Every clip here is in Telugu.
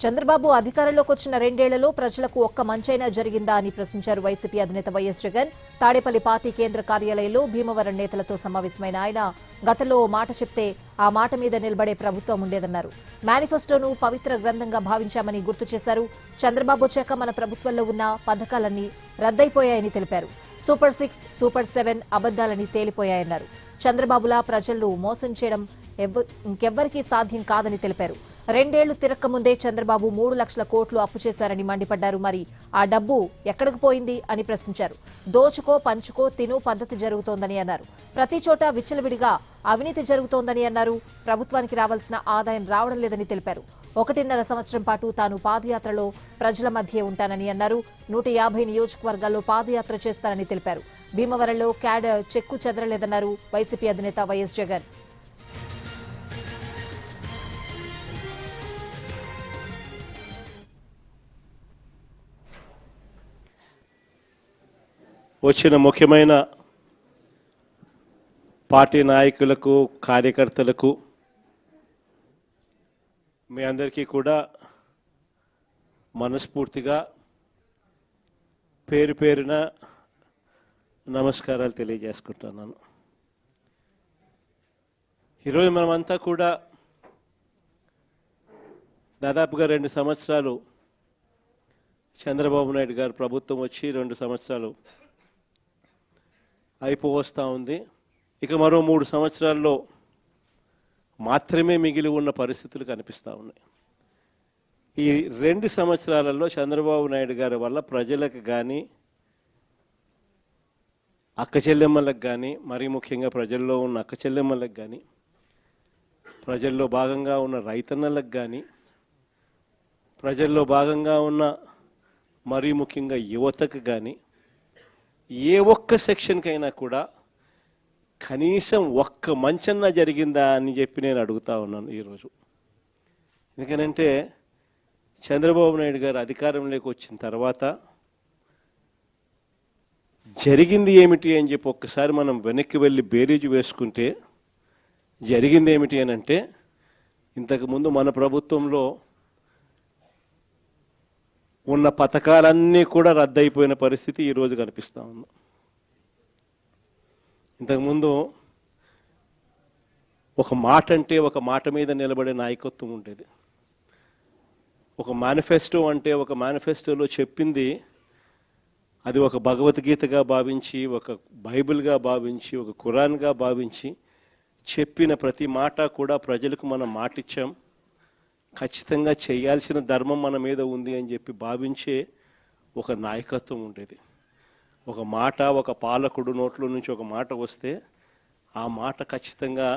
చంద్రబాబు అధికారంలోకి వచ్చిన రెండేళ్లలో ప్రజలకు ఒక్క మంచైనా జరిగిందా అని ప్రశ్నించారు వైసీపీ అధినేత వైఎస్ జగన్. తాడేపల్లి పార్టీ కేంద్ర కార్యాలయంలో భీమవరం నేతలతో సమావేశమైన ఆయన గతంలో ఓ మాట చెప్తే ఆ మాట మీద నిలబడే ప్రభుత్వం ఉండేదన్నారు. మేనిఫెస్టోను పవిత్ర గ్రంథంగా భావించామని గుర్తు చేశారు. చంద్రబాబు వచ్చాక మన ప్రభుత్వంలో ఉన్న పథకాలన్నీ రద్దయిపోయాయని తెలిపారు. Super 6, super 7 అబద్దాలని తేలిపోయాయన్నారు. చంద్రబాబులా ప్రజలను మోసం చేయడం ఇంకెవ్వరికీ సాధ్యం కాదని తెలిపారు. రెండేళ్లు తిరక్కముందే చంద్రబాబు 3 లక్షల కోట్లు అప్పు చేశారని మండిపడ్డారు. మరి ఆ డబ్బు ఎక్కడికి పోయింది అని ప్రశ్నించారు. దోచుకో పంచుకో తిను పద్ధతి జరుగుతోందని అన్నారు. ప్రతి చోట విచ్చలవిడిగా అవినీతి జరుగుతోందని అన్నారు. ప్రభుత్వానికి రావాల్సిన ఆదాయం రావడం లేదని తెలిపారు. 1.5 సంవత్సరం పాటు తాను పాదయాత్రలో ప్రజల మధ్య ఉంటానని అన్నారు. 150 నియోజకవర్గాల్లో పాదయాత్ర చేస్తారని తెలిపారు. భీమవరంలో క్యాడర్ చెక్కు చెదరలేదన్నారు వైసీపీ అధినేత వైఎస్ జగన్. వచ్చిన ముఖ్యమైన పార్టీ నాయకులకు కార్యకర్తలకు మీ అందరికీ కూడా మనస్ఫూర్తిగా పేరు పేరున నమస్కారాలు తెలియజేసుకుంటున్నాను. ఈరోజు మనమంతా కూడా దాదాపుగా 2 సంవత్సరాలు చంద్రబాబు నాయుడు గారు ప్రభుత్వం వచ్చి 2 సంవత్సరాలు అయిపోవస్తూ ఉంది. ఇక మరో 3 సంవత్సరాల్లో మాత్రమే మిగిలి ఉన్న పరిస్థితులు కనిపిస్తూ ఉన్నాయి. ఈ 2 సంవత్సరాలలో చంద్రబాబు నాయుడు గారి వల్ల ప్రజలకు కానీ అక్క చెల్లెమ్మలకు కానీ మరీ ముఖ్యంగా ప్రజల్లో ఉన్న అక్క చెల్లెమ్మలకు కానీ ప్రజల్లో భాగంగా ఉన్న రైతన్నలకు కానీ ప్రజల్లో భాగంగా ఉన్న మరీ ముఖ్యంగా యువతకు కానీ ఏ ఒక్క సెక్షన్కైనా కూడా కనీసం ఒక్క మంచన్నా జరిగిందా అని చెప్పి నేను అడుగుతా ఉన్నాను ఈరోజు. ఎందుకనంటే చంద్రబాబు నాయుడు గారు అధికారంలోకి వచ్చిన తర్వాత జరిగింది ఏమిటి అని చెప్పి ఒక్కసారి మనం వెనక్కి వెళ్ళి బేరీజు వేసుకుంటే జరిగింది ఏమిటి అని అంటే, ఇంతకుముందు మన ప్రభుత్వంలో ఉన్న పథకాలన్నీ కూడా రద్దయిపోయిన పరిస్థితి ఈరోజు కనిపిస్తూ ఉంది. ఇంతకుముందు ఒక మాట అంటే ఒక మాట మీద నిలబడే నాయకత్వం ఉండేది. ఒక మేనిఫెస్టో అంటే ఒక మేనిఫెస్టోలో చెప్పింది అది ఒక భగవద్గీతగా భావించి, ఒక బైబిల్గా భావించి, ఒక ఖురాన్గా భావించి చెప్పిన ప్రతి మాట కూడా ప్రజలకు మనం మాటిచ్చాం, ఖచ్చితంగా చేయాల్సిన ధర్మం మన మీద ఉంది అని చెప్పి భావించే ఒక నాయకత్వం ఉండేది. ఒక మాట, ఒక పాలకుడు నోట్లో నుంచి ఒక మాట వస్తే ఆ మాట ఖచ్చితంగా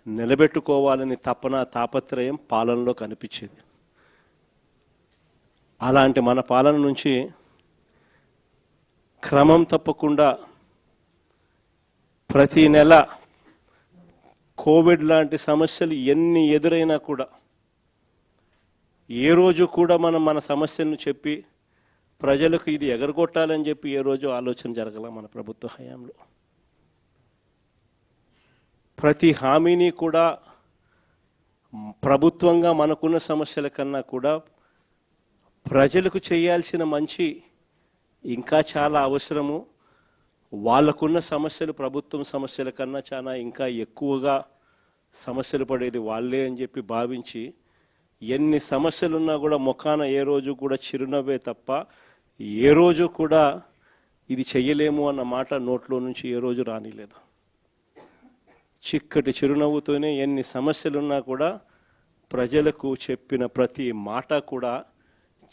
నిలబెట్టుకోవాలని తపన తాపత్రయం పాలనలో కనిపించేది. అలాంటి మన పాలన నుంచి క్రమం తప్పకుండా ప్రతి నెల కోవిడ్ లాంటి సమస్యలు ఎన్ని ఎదురైనా కూడా ఏ రోజు కూడా మనం మన సమస్యలను చెప్పి ప్రజలకు ఇది ఎగరగొట్టాలని చెప్పి ఏ రోజు ఆలోచన జరగల మన ప్రభుత్వ హయాంలో. ప్రతి హామీని కూడా ప్రభుత్వంగా మనకున్న సమస్యల కన్నా కూడా ప్రజలకు చేయాల్సిన మంచి ఇంకా చాలా అవసరము, వాళ్ళకున్న సమస్యలు ప్రభుత్వం సమస్యల కన్నా చాలా ఇంకా ఎక్కువగా సమస్యలు పడేది వాళ్ళే అని చెప్పి భావించి ఎన్ని సమస్యలున్నా కూడా ముఖాన ఏ రోజు కూడా చిరునవ్వే తప్ప ఏ రోజు కూడా ఇది చెయ్యలేము అన్న మాట నోట్లో నుంచి ఏ రోజు రానిలేదు. చిక్కటి చిరునవ్వుతోనే ఎన్ని సమస్యలున్నా కూడా ప్రజలకు చెప్పిన ప్రతి మాట కూడా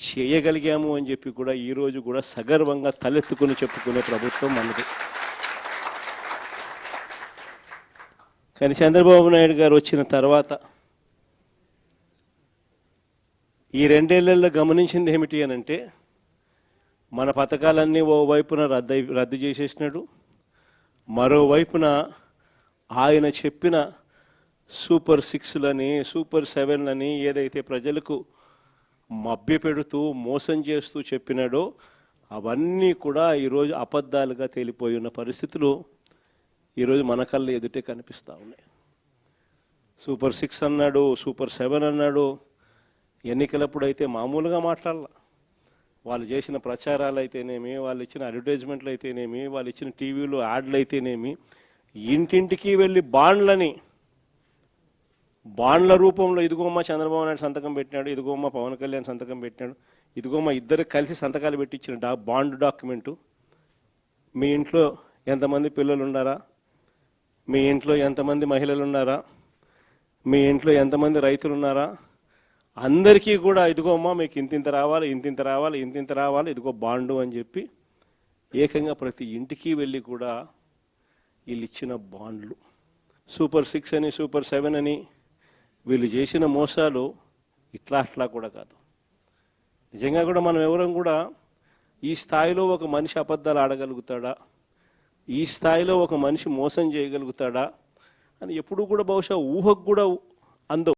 చేయగలిగాము అని చెప్పి కూడా ఈరోజు కూడా సగర్వంగా తలెత్తుకుని చెప్పుకునే ప్రభుత్వం మనది. కానీ చంద్రబాబు నాయుడు గారు వచ్చిన తర్వాత ఈ 2 ఏళ్లలో గమనించింది ఏమిటి అని అంటే, మన పథకాలన్నీ ఓవైపున రద్దు చేసేసినాడు, మరోవైపున ఆయన చెప్పిన సూపర్ 6లని సూపర్ 7లని ఏదైతే ప్రజలకు మభ్యపెడుతూ మోసం చేస్తూ చెప్పినాడో అవన్నీ కూడా ఈరోజు అబద్ధాలుగా తేలిపోయి ఉన్న పరిస్థితులు ఈరోజు మన కళ్ళ ఎదుటే కనిపిస్తూ ఉన్నాయి. సూపర్ 6 అన్నాడు, సూపర్ 7 అన్నాడు, ఎన్నికలప్పుడు అయితే మామూలుగా మాట్లాడాల. వాళ్ళు చేసిన ప్రచారాలు అయితేనేమి, వాళ్ళు ఇచ్చిన అడ్వర్టైజ్మెంట్లు అయితేనేమి, వాళ్ళు ఇచ్చిన టీవీలో యాడ్లు అయితేనేమి, ఇంటింటికి వెళ్ళి బాండ్ల రూపంలో ఇదిగోమ్మ చంద్రబాబు నాయుడు సంతకం పెట్టినాడు, ఇదిగోమ్మ పవన్ కళ్యాణ్ సంతకం పెట్టినాడు, ఇదిగోమ్మ ఇద్దరు కలిసి సంతకాలు పెట్టించిన బాండ్ డాక్యుమెంటు. మీ ఇంట్లో ఎంతమంది పిల్లలు ఉన్నారా, మీ ఇంట్లో ఎంతమంది మహిళలు ఉన్నారా, మీ ఇంట్లో ఎంతమంది రైతులు ఉన్నారా, అందరికీ కూడా ఇదిగోమ్మా మీకు ఇంతింత రావాలి, ఇంతింత రావాలి, ఇంతింత రావాలి, ఇదిగో బాండు అని చెప్పి ఏకంగా ప్రతి ఇంటికి వెళ్ళి కూడా వీళ్ళు ఇచ్చిన బాండ్లు. సూపర్ 6 అని, సూపర్ 7 అని వీళ్ళు చేసిన మోసాలు ఇట్లా కూడా కాదు. నిజంగా కూడా మనం ఎవరం కూడా ఈ స్థాయిలో ఒక మనిషి అబద్ధాలు ఆడగలుగుతాడా, ఈ స్థాయిలో ఒక మనిషి మోసం చేయగలుగుతాడా అని ఎప్పుడు కూడా బహుశా ఊహకు కూడా అందవు.